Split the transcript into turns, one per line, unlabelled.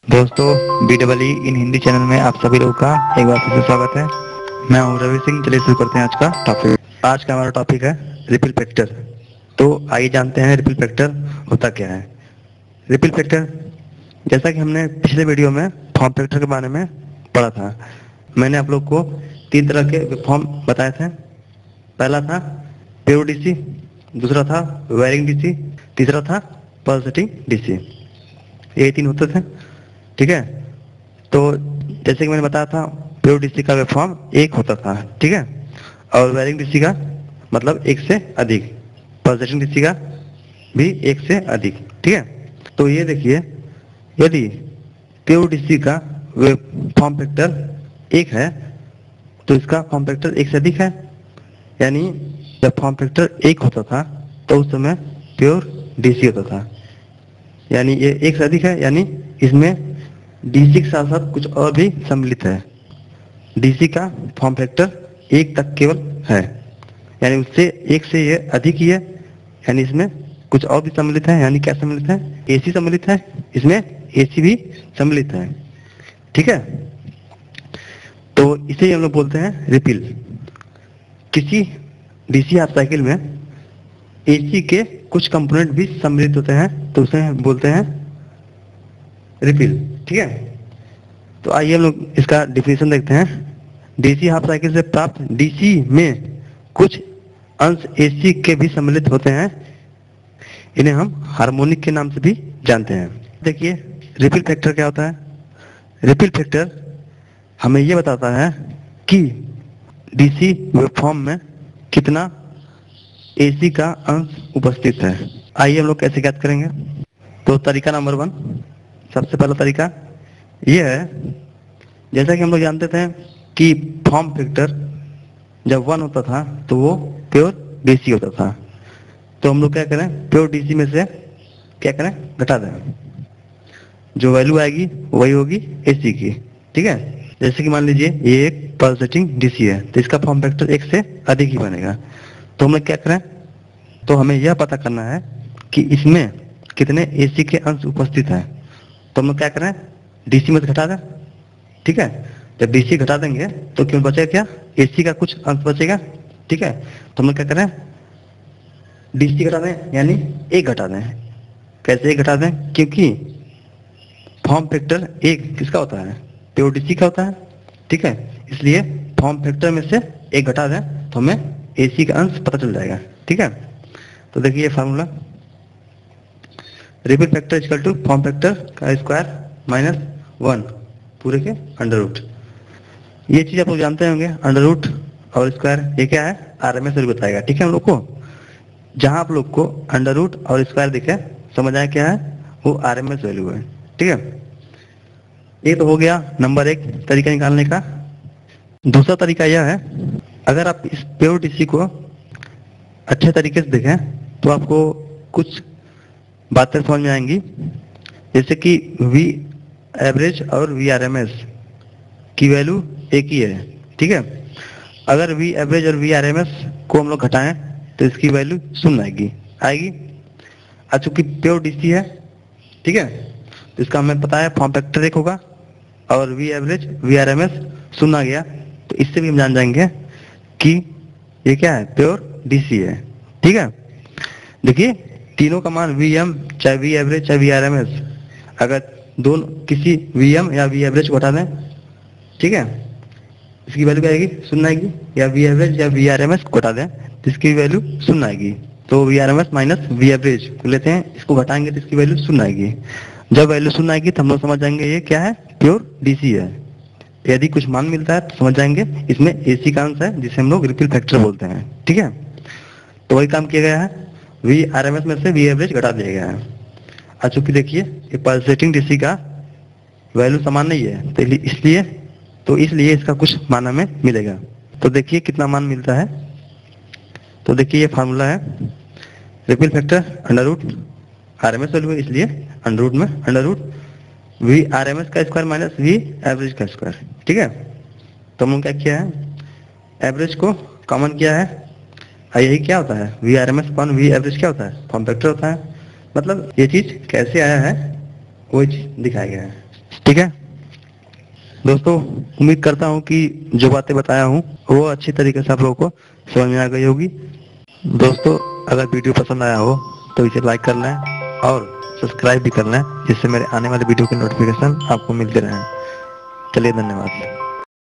दोस्तों, BEE इन Hindi channel में आप सभी लोगों का एक बार फिर से स्वागत है। मैं हूं रवि सिंह। चलिए शुरू करते हैं आज का टॉपिक। आज का हमारा टॉपिक है रिपल फैक्टर। तो आइए जानते हैं रिपल फैक्टर होता क्या है। रिपल फैक्टर, जैसा कि हमने पिछले वीडियो में फॉर्म फैक्टर के बारे में पढ़ा था, मैंने आप लोग को 3 तरह के फॉर्म बताए थे। पहला था प्योर डीसी, दूसरा था वायरिंग डीसी, तीसरा था पल्सेटिंग डीसी। ये 3 होते थे, ठीक है। तो जैसे कि मैंने बताया था, प्योर डीसी का वेव फॉर्म 1 होता था, ठीक है, और वायरिंग डीसी का मतलब 1 से अधिक, पल्सेटिंग डीसी का भी 1 से अधिक, ठीक है। तो ये देखिए, यदि प्योर डीसी का वेव फॉर्म फैक्टर 1 है तो इसका फॉर्म फैक्टर 1 से अधिक है। यानी जब फॉर्म फैक्टर 1 होता था तो उस समय प्योर डीसी होता था, यानी ये 1 से अधिक है, यानी इसमें डीसी के साथ साथ कुछ और भी सम्मिलित है। डीसी का फॉर्म फैक्टर 1 तक केवल है, यानी उससे 1 से ये अधिक ही है, यानी इसमें कुछ और भी सम्मिलित है। यानी क्या सम्मिलित है? एसी सम्मिलित है, इसमें एसी भी सम्मिलित है, ठीक है। तो इसे ही हम लोग बोलते हैं रिपिल। किसी डीसी हाफ साइकिल में एसी के कुछ कंपोनेंट भी सम्मिलित होते हैं, तो उसे बोलते हैं रिपिल, ठीक है। तो आइए हम लोग इसका डिफिनेशन देखते हैं। डीसी हाफ साइकिल से प्राप्त डीसी में कुछ अंश एसी के भी सम्मिलित होते हैं, इन्हें हम हार्मोनिक के नाम से भी जानते हैं। देखिए, रिपिल फैक्टर क्या होता है। रिपिल फैक्टर हमें यह बताता है कि डीसी वेवफॉर्म में कितना एसी का अंश उपस्थित है। आइए हम लोग कैसे ज्ञात करेंगे। तो तरीका नंबर 1, सबसे पहला तरीका यह है, जैसा कि हम लोग जानते थे कि फॉर्म फैक्टर जब 1 होता था तो वो प्योर डीसी होता था। तो हम लोग क्या करें, प्योर डीसी में से क्या करें, घटा दें। जो वैल्यू आएगी वही होगी एसी की, ठीक है। जैसे कि मान लीजिए ये एक पल्सेटिंग डीसी है, तो इसका फॉर्म फैक्टर 1 से अधिक ही बनेगा। तो हम लोग क्या करें, तो हमें यह पता करना है कि इसमें कितने एसी के अंश उपस्थित हैं। तो हम लोग क्या करें, डीसी में से घटा दें, ठीक है। जब डीसी घटा देंगे तो क्यों बचेगा, क्या एसी का कुछ अंश बचेगा, ठीक है। तो हम लोग क्या करें, डीसी घटा दें, यानी 1 घटा दें। कैसे 1 घटा दें, क्योंकि फॉर्म फैक्टर 1 किसका होता है, प्योर डीसी का होता है, ठीक है। इसलिए फॉर्म फैक्टर में से 1 घटा दें तो हमें एसी का अंश पता चल जाएगा, ठीक है। तो देखिए ये formula, ripple factor equal to form factor का स्क्वायर माइनस 1 पूरे के अंडर रूट। ये चीज आप लोग जानते होंगे, अंडर रूट और स्क्वायर ये क्या है, आरएमएस वैल्यू बताएगा, ठीक है। हम लोग को जहां आप लोग को अंडर रूट और स्क्वायर दिखे, समझ आया क्या है, वो आरएमएस वैल्यू है, ठीक है। ये तो हो गया नंबर 1 तरीका निकालने का। दूसरा तरीका यह है, अगर आप इस प्योर डीसी को अच्छे तरीके से देखें तो आपको कुछ बातें समझ में आएंगी। जैसे कि वी एवरेज और वी आरएमएस की वैल्यू एक ही है, ठीक है। अगर वी एवरेज और वी आरएमएस को हम लोग घटाएं तो इसकी वैल्यू 0 आएगी। अब चूंकि प्योर डीसी है, ठीक है, तो इसका हमें पता है फॉर्म फैक्टर 1 होगा और वी एवरेज वी आरएमएस 0 आ गया, तो इससे भी हम जान जाएंगे कि ये क्या है, प्योर डीसी है, ठीक है। देखिए तीनों का मान वीएम, चाहे वी एवरेज चाहे वी आरएमएस, अगर दोनों किसी वीएम या वी एवरेज को हटा दें, ठीक है, इसकी वैल्यू क्या आएगी, 0 आएगी। या वी एवरेज या वी आरएमएस को हटा दें तो इसकी वैल्यू 0 आएगी। तो V RMS minus V average को लेते हैं, इसको घटाएंगे तो इसकी वैल्यू 0 आएगी। जब वैल्यू 0 आएगी तो हम लोग समझ जाएंगे ये क्या है, प्योर डीसी है। यदि कुछ मान मिलता है तो समझ जाएंगे इसमें एसी का अंश है, जिसे हम लोग रिपल फैक्टर बोलते हैं, ठीक है। तो वही काम किया गया है, वी आरएमएस में से वी एवरेज घटा दिया गया है। अब चूंकि देखिए ये पल्सेटिंग डीसी का वैल्यू समान नहीं है, तो इसलिए इसका कुछ मान हमें मिलेगा। तो देखिए कितना मान मिलता है। तो देखिए ये फार्मूला है, ripple factor under root RMS value है, इसलिए अंडर रूट में अंडर रूट वी आरएमएस का स्क्वायर माइनस वी एवरेज का स्क्वायर, ठीक है। तो हमने क्या किया है, एवरेज को कॉमन किया है, और यही क्या होता है, V RMS upon V average क्या होता है, फॉर्म फैक्टर होता है। मतलब ये चीज कैसे आया है वो चीज दिखाया गया है। ठीक है दोस्तों, उम्मीद करता हूँ कि जो बातें बताया हूँ वो अच्छी तरीके से आप लोगों को समझ में आ गई होगी। दोस्तों, अगर वीडियो पसंद आया हो तो इसे लाइक कर लें और सब्सक्राइब भी कर लें, जिससे मेरे आने वाले वीडियो के नोटिफिकेशन आपको मिलते रहें। चलिए, धन्यवाद।